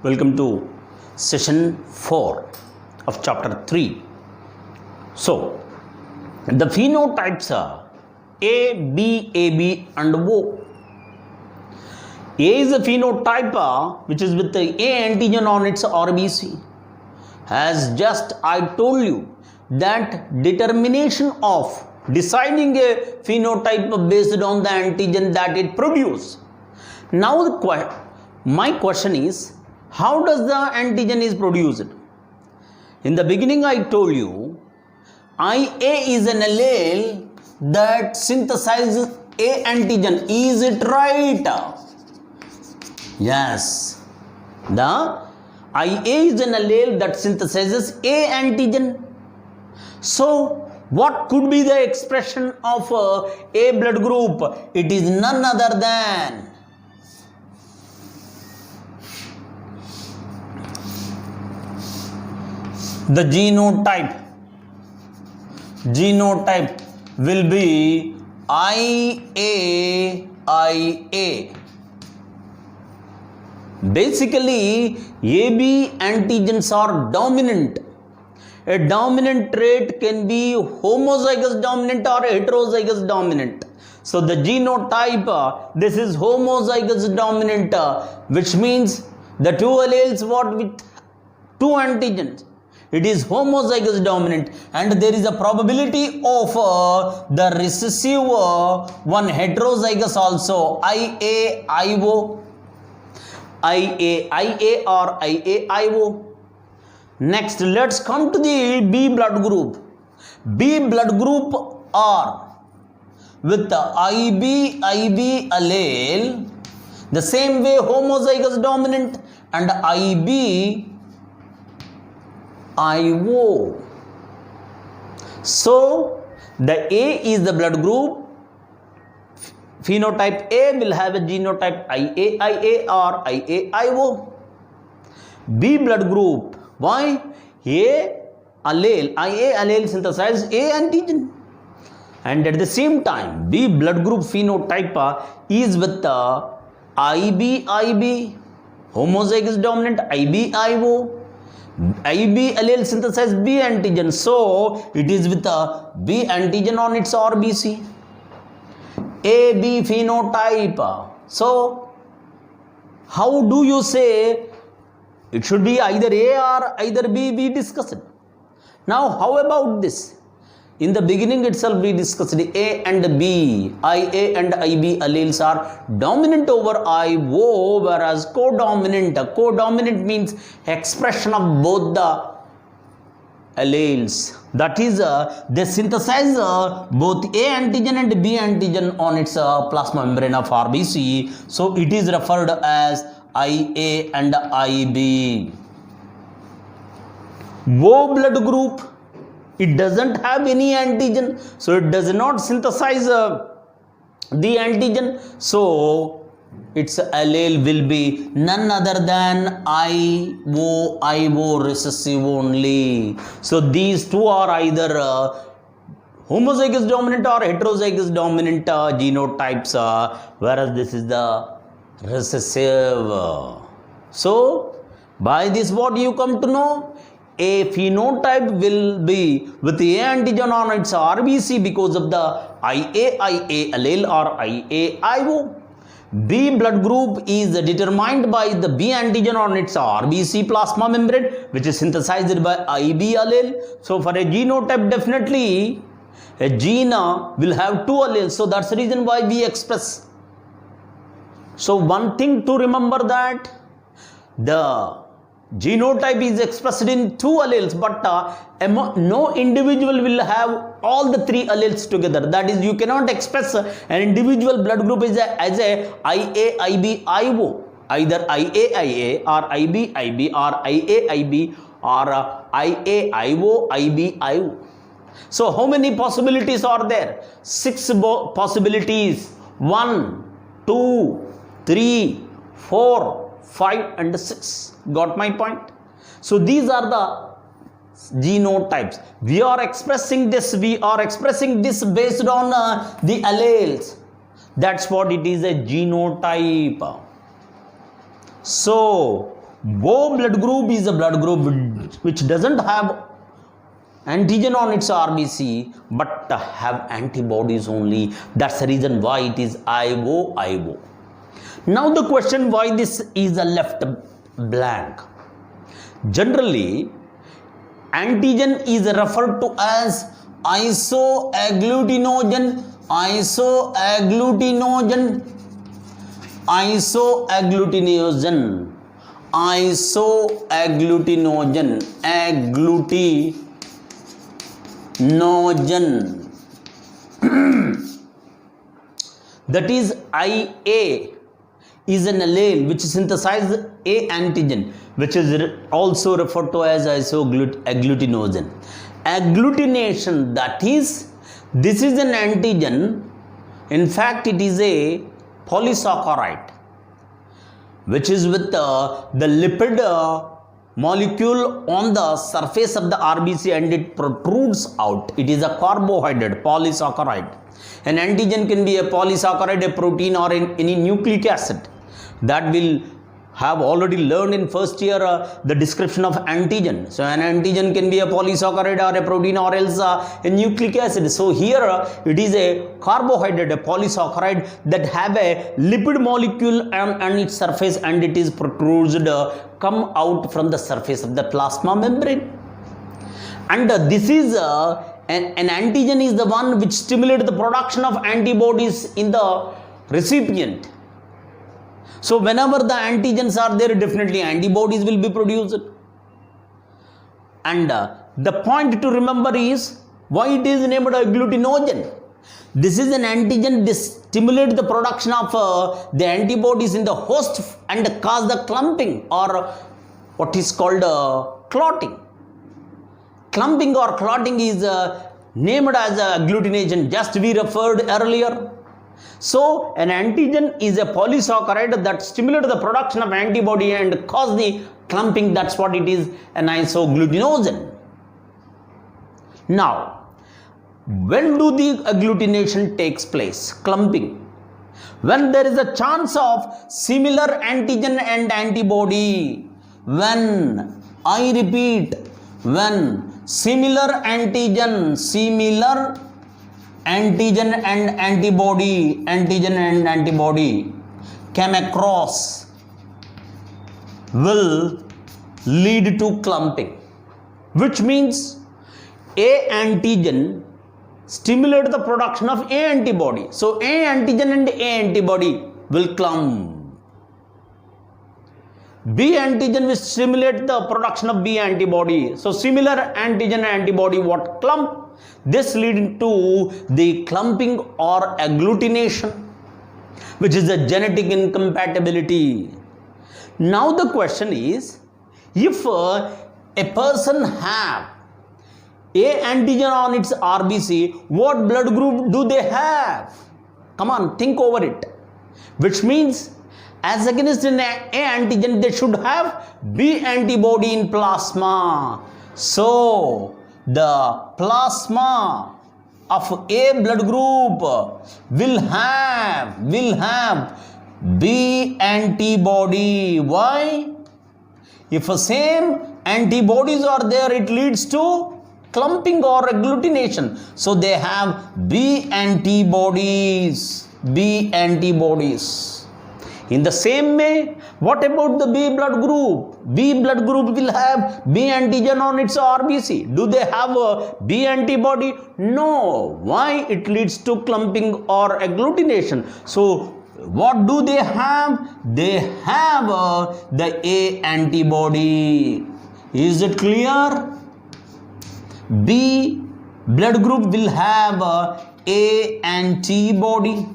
Welcome to session 4 of chapter 3. So, the phenotypes are A, B, AB and O. A is a phenotype which is with the A antigen on its RBC. As just I told you that determination of deciding a phenotype based on the antigen that it produces. Now my question is, how does the antigen is produced? In the beginning I told you IA is an allele that synthesizes A antigen. Is it right? Yes. The IA is an allele that synthesizes A antigen. So what could be the expression of A blood group? It is none other than the genotype. Genotype will be IA. Basically, AB antigens are dominant. A dominant trait can be homozygous dominant or heterozygous dominant. So the genotype, this is homozygous dominant, which means the two alleles what with two antigens. It is homozygous dominant, and there is a probability of the recessive one heterozygous also, IAIO or IAIO. Next, let's come to the B blood group. B blood group are with the IB allele, the same way homozygous dominant, and IB IO. So the A is the blood group. Phenotype A will have a genotype IA or IAIO. B blood group. Why? IA allele synthesizes A antigen. And at the same time, B blood group phenotype is with the IB homozygous dominant, IBIO. IB allele synthesizes B antigen, so it is with a B antigen on its RBC. AB phenotype. So how do you say it should be either A or either B? We discussed. Now how about this? In the beginning itself we discussed A and B. IA and IB alleles are dominant over IO, whereas codominant means expression of both the alleles. That is, they synthesize both A antigen and B antigen on its plasma membrane of RBC. So it is referred as IA and IB. O blood group, it doesn't have any antigen, so it does not synthesize the antigen. So its allele will be none other than IO recessive only. So these two are either homozygous dominant or heterozygous dominant genotypes, whereas this is the recessive. So by this what you come to know? A phenotype will be with A antigen on its RBC because of the IAIA allele or IAIO. B blood group is determined by the B antigen on its RBC plasma membrane, which is synthesized by IB allele. So for a genotype, definitely a gene will have two alleles. So that's the reason why we express. So one thing to remember, that the genotype is expressed in two alleles, but no individual will have all the three alleles together. That is, you cannot express an individual blood group as a IAIBIO, either IAIA or IBIB or IAIB or IAIO, IBIO. So how many possibilities are there? 6 possibilities. 1, 2, 3, 4, 5 and 6. Got my point? So these are the genotypes. We are expressing this based on the alleles. That's what it is, a genotype. So O blood group is a blood group which doesn't have antigen on its RBC but have antibodies only. That's the reason why it is IO. Now the question why this is a left blank. Generally, antigen is referred to as isoagglutinogen, isoagglutinogen, isoagglutinogen, isoagglutinogen, agglutinogen. That is IA is an allele which synthesizes A antigen, which is also referred to as isoagglutinogen. Agglutination, that is, this is an antigen. In fact, it is a polysaccharide which is with the lipid molecule on the surface of the RBC and it protrudes out. It is a carbohydrate, polysaccharide. An antigen can be a polysaccharide, a protein, or any nucleic acid. That will have already learned in first year the description of antigen. So an antigen can be a polysaccharide or a protein or else a nucleic acid. So here it is a carbohydrate, a polysaccharide that have a lipid molecule on its surface and it is protruded, come out from the surface of the plasma membrane. And this is an antigen is the one which stimulates the production of antibodies in the recipient. So whenever the antigens are there, definitely antibodies will be produced. And the point to remember is why it is named agglutinogen. This is an antigen that stimulates the production of the antibodies in the host and cause the clumping or what is called clotting. Clumping or clotting is named as agglutinogen, just we referred earlier. So an antigen is a polysaccharide that stimulates the production of antibody and cause the clumping. That's what it is, an isoagglutinogen. Now, when do the agglutination takes place? Clumping. When there is a chance of similar antigen and antibody. When, I repeat, when similar antigen and antibody came across will lead to clumping, which means A antigen stimulate the production of A antibody. So A antigen and A antibody will clump. B antigen will stimulate the production of B antibody. So similar antigen and antibody what clump? This leads to the clumping or agglutination, which is a genetic incompatibility. Now the question is, if a person have A antigen on its RBC, what blood group do they have? Come on, think over it. Which means as against an A antigen, they should have B antibody in plasma. So the plasma of A blood group will have B antibody. Why? If the same antibodies are there, it leads to clumping or agglutination. So they have B antibodies. In the same way, what about the B blood group? B blood group will have B antigen on its RBC. Do they have a B antibody? No. Why? It leads to clumping or agglutination. So what do they have? They have the A antibody. Is it clear? B blood group will have A antibody.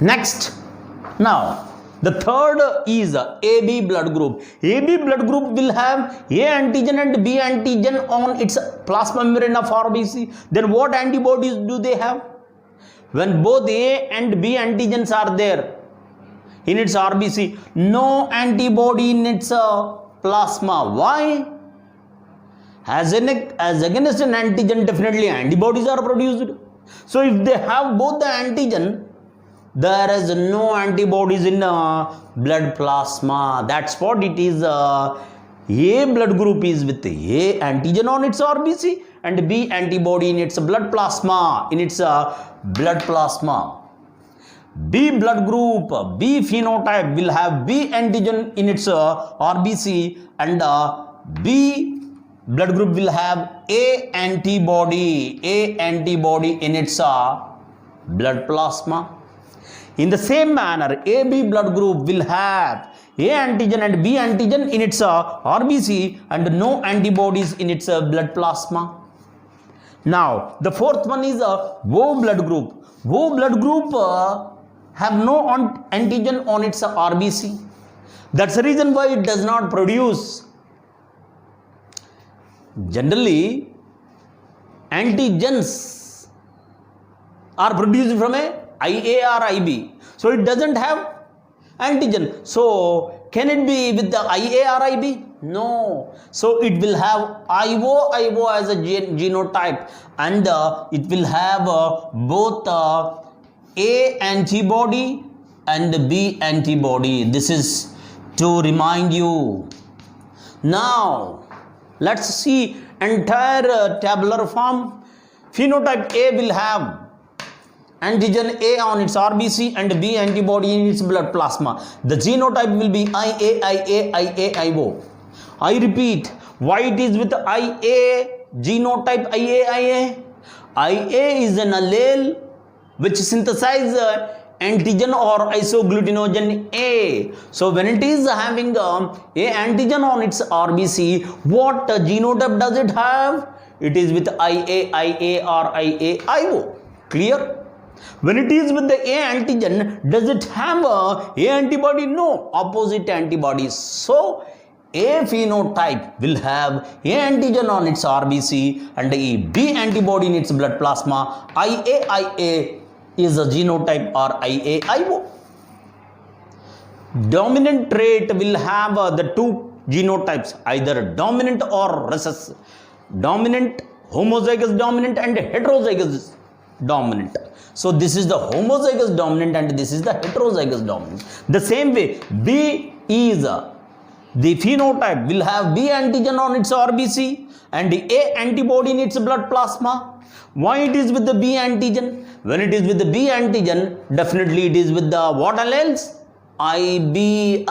Next, now the third is AB blood group. AB blood group will have A antigen and B antigen on its plasma membrane of RBC. Then what antibodies do they have? When both A and B antigens are there in its RBC, no antibody in its plasma. Why? As against an antigen, definitely antibodies are produced. So if they have both the antigen there is no antibodies in blood plasma. That's what it is. A blood group is with A antigen on its RBC and B antibody in its blood plasma, B blood group, B phenotype will have B antigen in its RBC and B blood group will have A antibody in its blood plasma. In the same manner, AB blood group will have A antigen and B antigen in its RBC and no antibodies in its blood plasma. Now, the fourth one is O blood group. O blood group have no antigen on its RBC. That's the reason why it does not produce. Generally, antigens are produced from a IA or IB. So it doesn't have antigen. So can it be with the IA or IB? No. So it will have IO as a genotype and it will have both A antibody and B antibody. This is to remind you. Now let's see entire tabular form. Phenotype A will have antigen A on its RBC and B antibody in its blood plasma. The genotype will be IO. I repeat, why it is with IA genotype IA is an allele which synthesizes antigen or isoglutinogen A. So when it is having A antigen on its RBC, what genotype does it have? It is with IA or IO. Clear? When it is with the A antigen, does it have a antibody? No, opposite antibodies. So A phenotype will have A antigen on its RBC and a B antibody in its blood plasma. IA is a genotype or IO. Dominant trait will have the two genotypes, either dominant or recessive. Dominant, homozygous dominant and heterozygous dominant. So this is the homozygous dominant and this is the heterozygous dominant. The same way, B is the phenotype will have B antigen on its RBC and A antibody in its blood plasma. Why it is with the B antigen? When it is with the B antigen, definitely it is with the what alleles? IB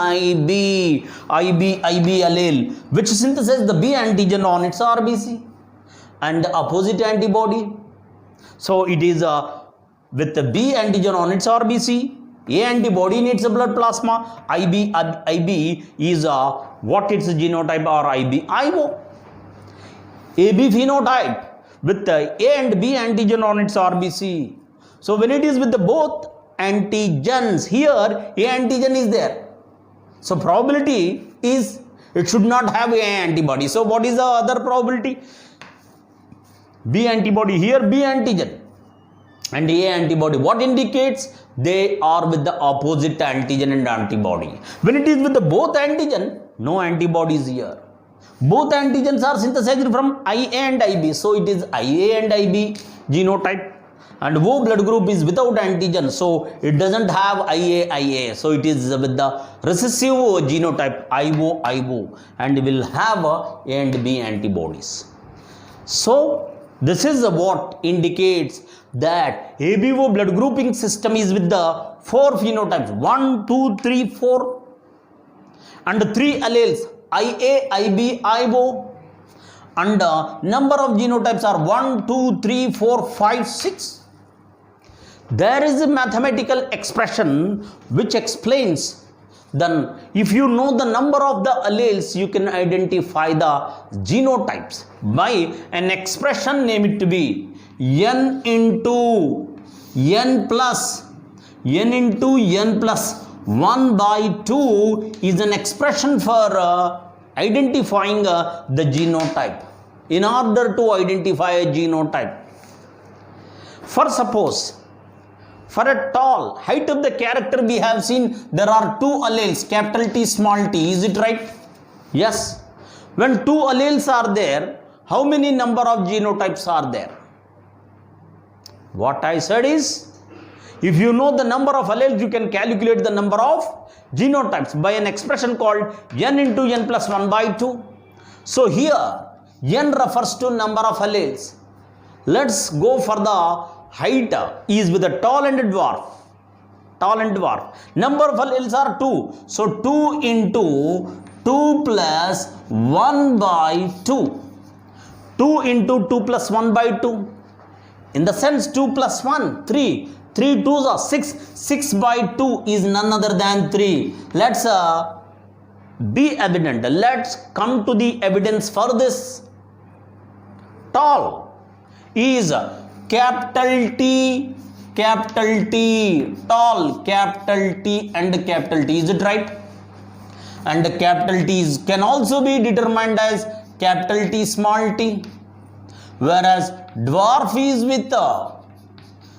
allele, which synthesizes the B antigen on its RBC and opposite antibody. So it is with the B antigen on its RBC, A antibody in its blood plasma, IB is what its genotype or IO. AB phenotype with the A and B antigen on its RBC. So when it is with the both antigens, here A antigen is there. So probability is it should not have A antibody. So what is the other probability? B antibody, here B antigen and A antibody. What indicates? They are with the opposite antigen and antibody. When it is with the both antigen, no antibodies here. Both antigens are synthesized from IA and IB. So it is IA and IB genotype. And O blood group is without antigen. So it doesn't have IA. So it is with the recessive genotype IO and will have A and B antibodies. So this is what indicates that ABO blood grouping system is with the 4 phenotypes 1, 2, 3, 4 and 3 alleles IA, IB, IO and number of genotypes are 1, 2, 3, 4, 5, 6. There is a mathematical expression which explains. Then if you know the number of the alleles, you can identify the genotypes by an expression, name it to be n into n plus 1 by 2 is an expression for identifying the genotype. In order to identify a genotype, for suppose for a tall height of the character, we have seen there are 2 alleles, capital T, small t. Is it right? Yes. When 2 alleles are there, how many number of genotypes are there? What I said is, If you know the number of alleles, you can calculate the number of genotypes by an expression called n into n plus 1 by 2. So here n refers to number of alleles. Let's go for the height is with a tall and dwarf. Tall and dwarf. Number of alleles are 2. So 2 into 2 plus 1 by 2. 2 into 2 plus 1 by 2. In the sense 2 plus 1, 3. 3 2s are 6. 6 by 2 is none other than 3. Let's be evident. Let's come to the evidence for this. Tall is capital T, capital T. Tall, capital T and capital T. Is it right? And capital T can also be determined as capital T small t. Whereas dwarf is with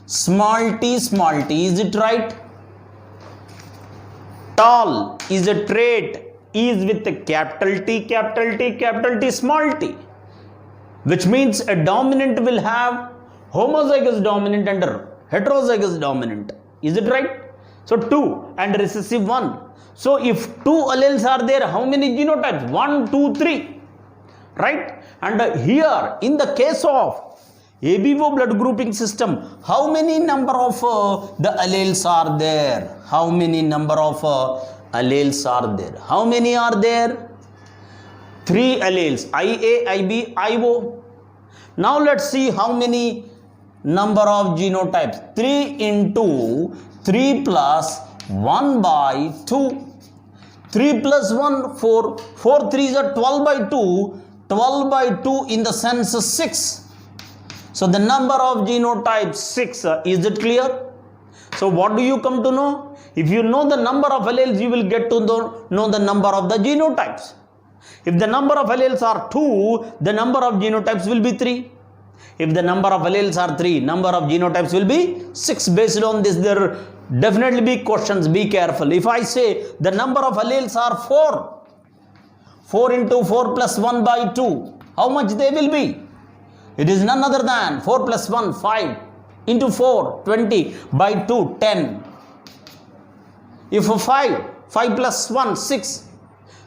small t, small t. Is it right? Tall is a trait, is with capital T, capital T, capital T, small t. Which means a dominant will have homozygous dominant and heterozygous dominant. Is it right? So 2 and recessive 1. So if 2 alleles are there, how many genotypes? 1, 2, 3. Right? And here in the case of ABO blood grouping system, how many number of the alleles are there? How many number of alleles are there? How many are there? 3 alleles, IA, IB, IO. Now let's see how many number of genotypes. 3 into 3 plus 1 by 2. 3 plus 1, 4. 4 3s are 12 by 2. 12 by 2 in the sense 6. So the number of genotypes 6. Is it clear? So what do you come to know? If you know the number of alleles, you will get to know the number of the genotypes. If the number of alleles are 2, the number of genotypes will be 3. If the number of alleles are 3, number of genotypes will be 6. Based on this, there definitely be questions. Be careful. If I say the number of alleles are 4, 4 into 4 plus 1 by 2, how much they will be? It is none other than 4 plus 1, 5 into 4, 20 by 2, 10. If 5 plus 1, 6.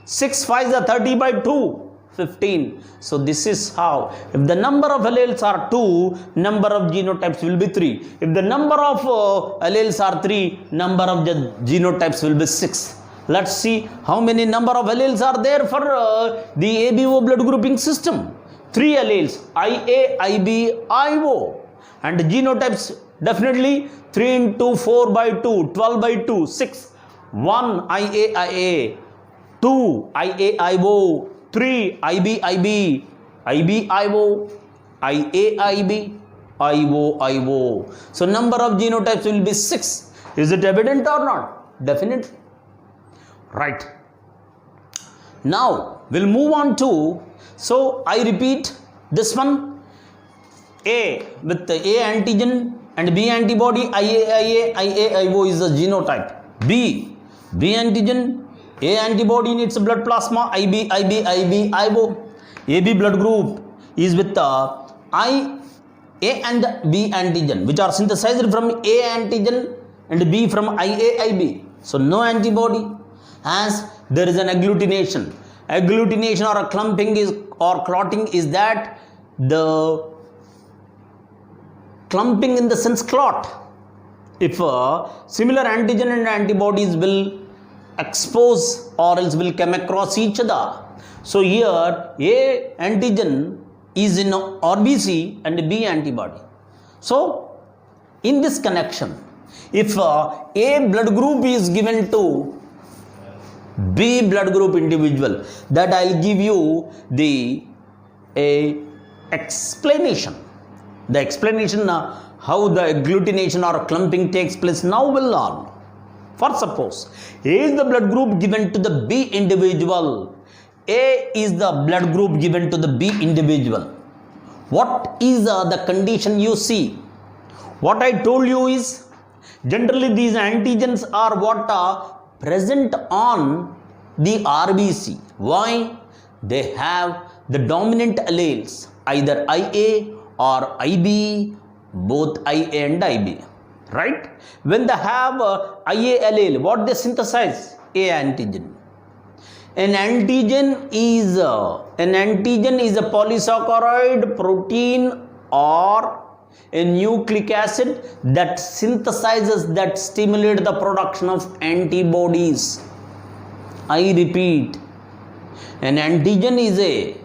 6 5s are 30 by 2, 15. So this is how. If the number of alleles are 2, number of genotypes will be 3. If the number of alleles are 3, number of the genotypes will be 6. Let's see how many number of alleles are there for the ABO blood grouping system. 3 alleles, IA, IB, IO. And genotypes definitely 3 into 4 by 2, 12 by 2, 6. 1 IA, IA. 2 IA, IO. 3 IB, IB. IB, IO. IA, IB. IO, IO. So number of genotypes will be 6. Is it evident or not? Definitely. Right. Now we'll move on to, so I repeat this one. A with the A antigen and B antibody, IAIA, IAIO is the genotype. B antigen, A antibody in its blood plasma, IB, IB, IB, IO. AB blood group is with the A and B antigen, which are synthesized from A antigen and B from IAIB. So no antibody, as there is an agglutination. Agglutination or a clumping is, or clotting is that the clumping in the sense clot. If similar antigen and antibodies will expose or else will come across each other. So here A antigen is in RBC and B antibody. So in this connection, if A blood group is given to B blood group individual, that I'll give you the explanation. The explanation how the agglutination or clumping takes place now will learn. For suppose A is the blood group given to the B individual. A is the blood group given to the B individual. What is the condition you see? What I told you is, generally these antigens are what are present on the RBC. Why? They have the dominant alleles, either IA or IB, both IA and IB. right? When they have IA allele, what they synthesize? A antigen. An antigen is a polysaccharide, protein, or a nucleic acid that synthesizes, that stimulates the production of antibodies. I repeat, an antigen is a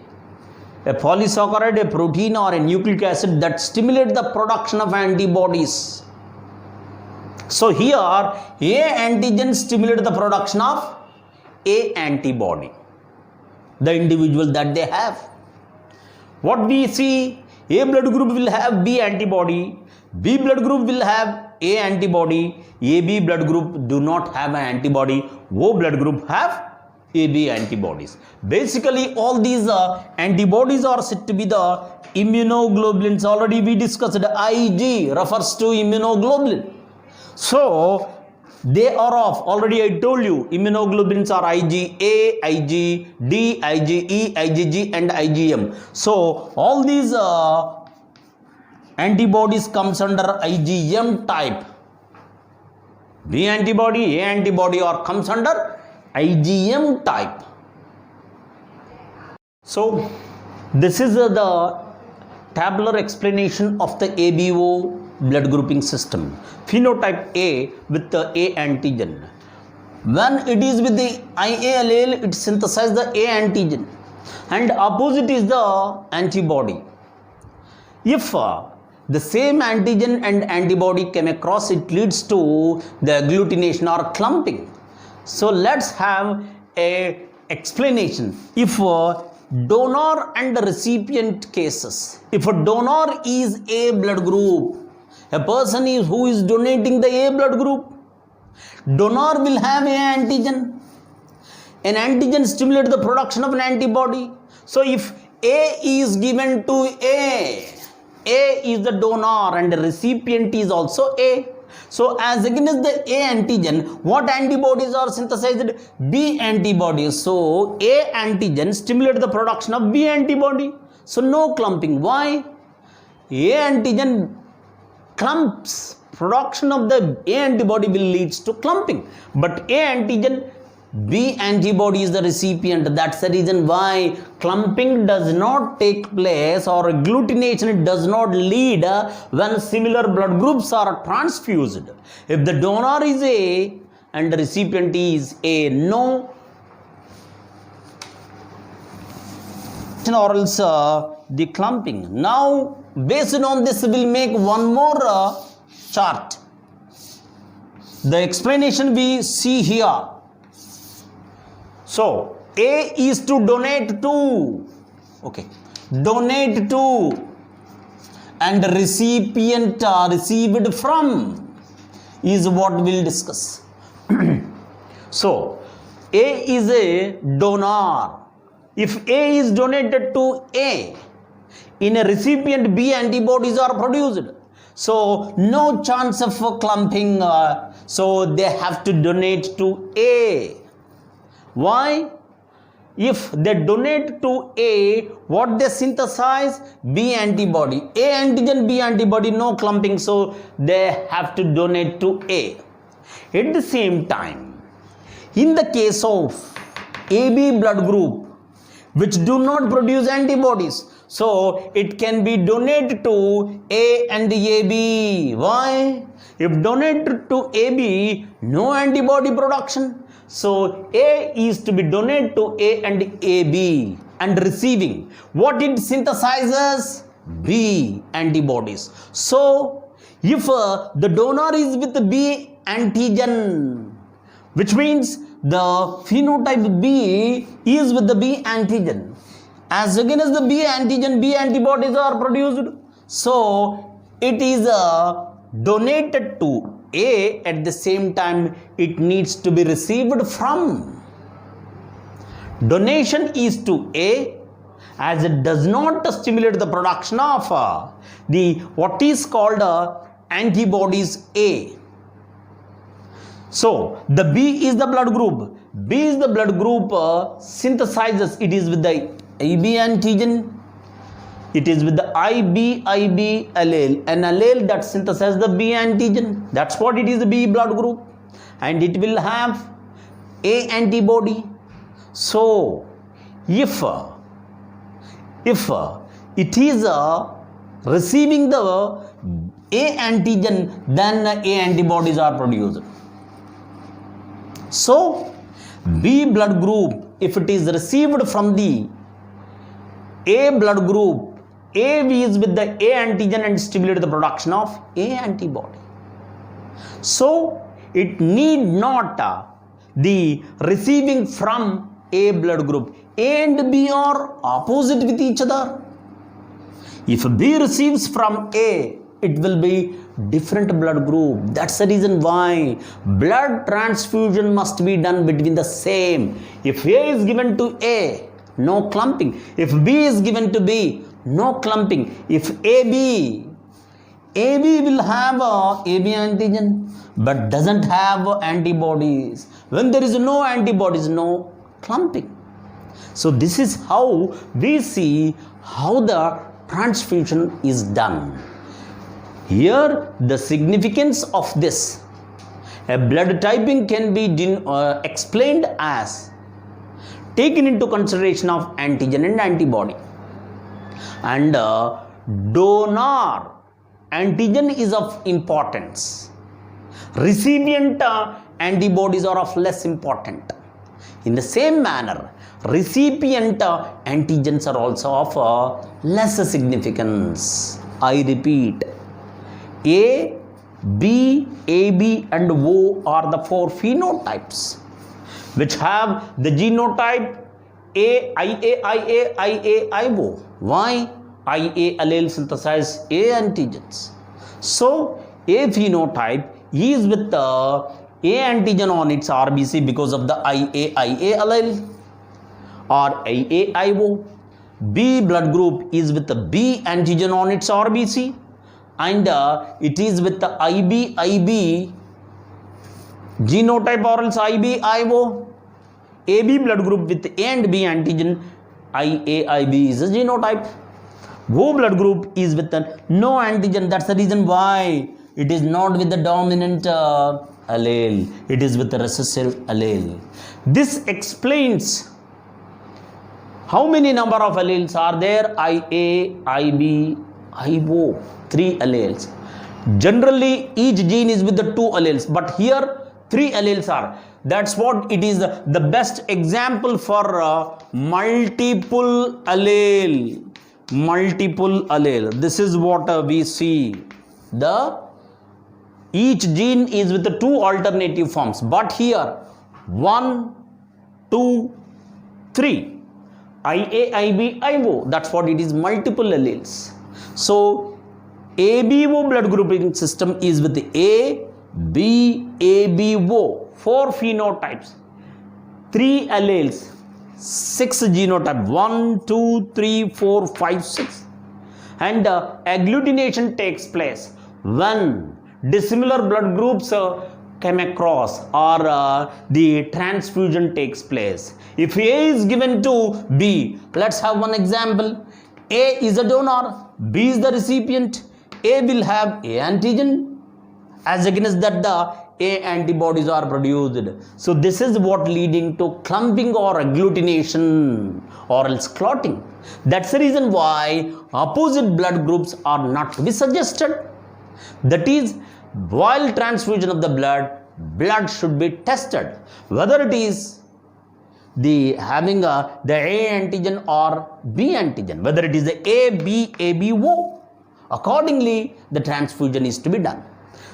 polysaccharide, a protein, or a nucleic acid that stimulates the production of antibodies. So here, A antigen stimulates the production of A antibody, the individual that they have. What we see, A blood group will have B antibody, B blood group will have A antibody, AB blood group do not have an antibody, O blood group have AB antibodies. Basically, all these antibodies are said to be the immunoglobulins. Already we discussed IG refers to immunoglobulin. So, they are of, already I told you, immunoglobulins are IgA, IgD, IgE, IgG and IgM. So, all these antibodies comes under IgM type. B antibody, A antibody or comes under IgM type. So, this is the tabular explanation of the ABO blood grouping system. Phenotype A with the A antigen. When it is with the IA allele, it synthesizes the A antigen, and opposite is the antibody. If the same antigen and antibody came across, it leads to the agglutination or clumping. So let's have a explanation. If donor and recipient cases, if a donor is A blood group, a person who is donating the A blood group, donor will have A antigen. An antigen stimulates the production of an antibody. So if A is given to A is the donor and the recipient is also A. So as against the A antigen, what antibodies are synthesized? B antibodies. So A antigen stimulates the production of B antibody. So no clumping. Why? A antigen clumps. Production of the A antibody will leads to clumping. But A antigen, B antibody is the recipient. That's the reason why clumping does not take place or agglutination does not lead when similar blood groups are transfused. If the donor is A and the recipient is A, no, or else the clumping. Now, based on this, we will make one more chart. The explanation we see here. So, A is to donate to, okay, donate to, and recipient received from is what we'll discuss. So, A is a donor. If A is donated to A, in a recipient B antibodies are produced. So, no chance of clumping. So, they have to donate to A. Why? If they donate to A, what they synthesize? B antibody. A antigen, B antibody, no clumping. So, they have to donate to A. At the same time, in the case of AB blood group, which do not produce antibodies, so it can be donated to A and AB. Why? If donated to AB, no antibody production. So A is to be donated to A and AB and receiving. What it synthesizes? B antibodies. So if the donor is with the B antigen, which means the phenotype B is with the B antigen. As against the B antigen, B antibodies are produced. So it is donated to A, at the same time it needs to be received from. Donation is to A, as it does not stimulate the production of the what is called antibodies A. So the B is the blood group. B is the blood group synthesizes, it is with the AB antigen. It is with the IB allele, an allele that synthesizes the B antigen. That's what it is, the B blood group. And it will have A antibody. So, if it is receiving the A antigen, then A antibodies are produced. So, B blood group, if it is received from the A blood group, AB is with the A antigen and stimulate the production of A antibody. So, it need not the receiving from A blood group. A and B are opposite with each other. If B receives from A, it will be different blood group. That's the reason why blood transfusion must be done between the same. If A is given to A, no clumping. If B is given to B, no clumping. If AB will have a AB antigen but doesn't have antibodies. When there is no antibodies, no clumping. So this is how we see how the transfusion is done. Here the significance of this, a blood typing can be explained as taken into consideration of antigen and antibody. And donor antigen is of importance. Recipient antibodies are of less important. In the same manner, recipient antigens are also of less significance. I repeat, A, B, AB and O are the four phenotypes which have the genotype A, IA, IO. Why? IA allele synthesize A antigens. So, A phenotype is with the A antigen on its RBC because of the IA allele or IAIO. B blood group is with the B antigen on its RBC and it is with the IB genotype or else IBIO. AB blood group with A and B antigen, IAIB is a genotype. O blood group is with the no antigen. That's the reason why it is not with the dominant allele. It is with the recessive allele. This explains how many number of alleles are there. IA, IB, IO, 3 alleles. Generally, each gene is with the 2 alleles, but here 3 alleles are. That's what it is the best example for multiple allele. This is what we see. Each gene is with the 2 alternative forms, but here 1, 2, 3. IA, IB, IO. That's what it is, multiple alleles. So, ABO blood grouping system is with the A, B, ABO, 4 phenotypes, 3 alleles, 6 genotype, 1, 2, 3, 4, 5, 6. And agglutination takes place when dissimilar blood groups come across or the transfusion takes place. If A is given to B, let's have one example. A is a donor, B is the recipient. A will have A antigen, as against that the A antibodies are produced. So this is what leading to clumping or agglutination or else clotting. That's the reason why opposite blood groups are not to be suggested. That is, while transfusion of the blood should be tested whether it is the having the A antigen or B antigen, whether it is the A, B, ABO. Accordingly, the transfusion is to be done.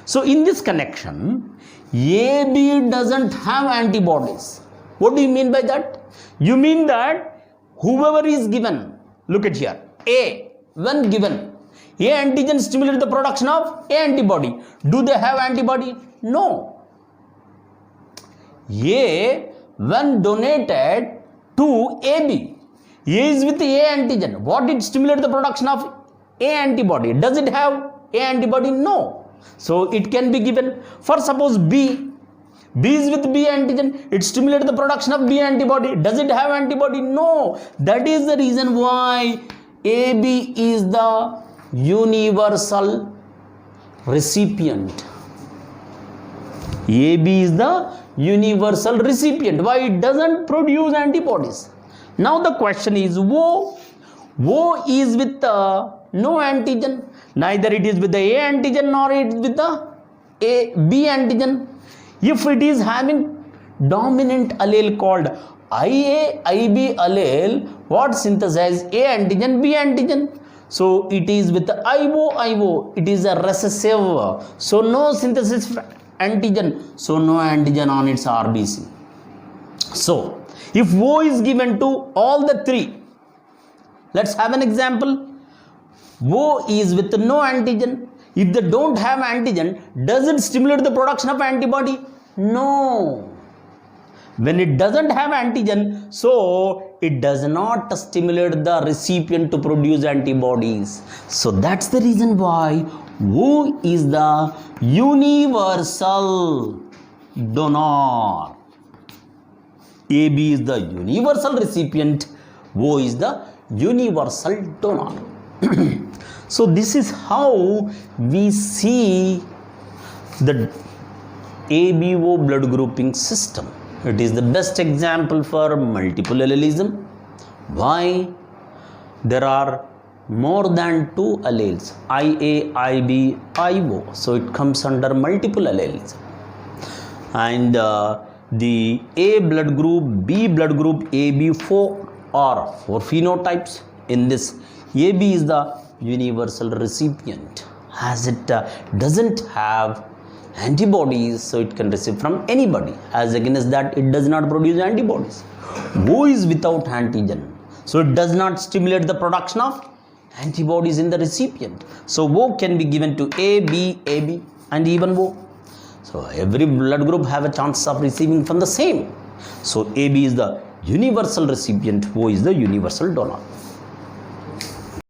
So in this connection, AB doesn't have antibodies. What do you mean by that? You mean that whoever is given, look at here, A, when given, A antigen stimulates the production of A antibody. Do they have antibody? No. A, when donated to AB, A is with A antigen. What it stimulates the production of A antibody? Does it have A antibody? No. So it can be given. For suppose B is with B antigen. It stimulates the production of B antibody. Does it have antibody? No. That is the reason why AB is the universal recipient. AB is the universal recipient. Why? It doesn't produce antibodies. Now the question is O. O is with no antigen. Neither it is with the A antigen nor it is with the B antigen. If it is having dominant allele called IA, IB allele, what synthesize A antigen, B antigen? So it is with the IO. It is a recessive. So no synthesis antigen. So no antigen on its RBC. So if O is given to all the three, let's have an example. O is with no antigen. If they don't have antigen, does it stimulate the production of antibody? No. When it doesn't have antigen, so it does not stimulate the recipient to produce antibodies. So that's the reason why O is the universal donor. AB is the universal recipient. O is the universal donor. So this is how we see the ABO blood grouping system. It is the best example for multiple allelism. Why? There are more than two alleles, IA, IB, IO. So it comes under multiple allelism. And the A blood group, B blood group, AB, 4 phenotypes. In this, AB is the universal recipient, as it doesn't have antibodies, so it can receive from anybody. As against that, it does not produce antibodies. O is without antigen, so it does not stimulate the production of antibodies in the recipient. So O can be given to A, B, AB, and even O. So every blood group have a chance of receiving from the same. So AB is the universal recipient, O is the universal donor.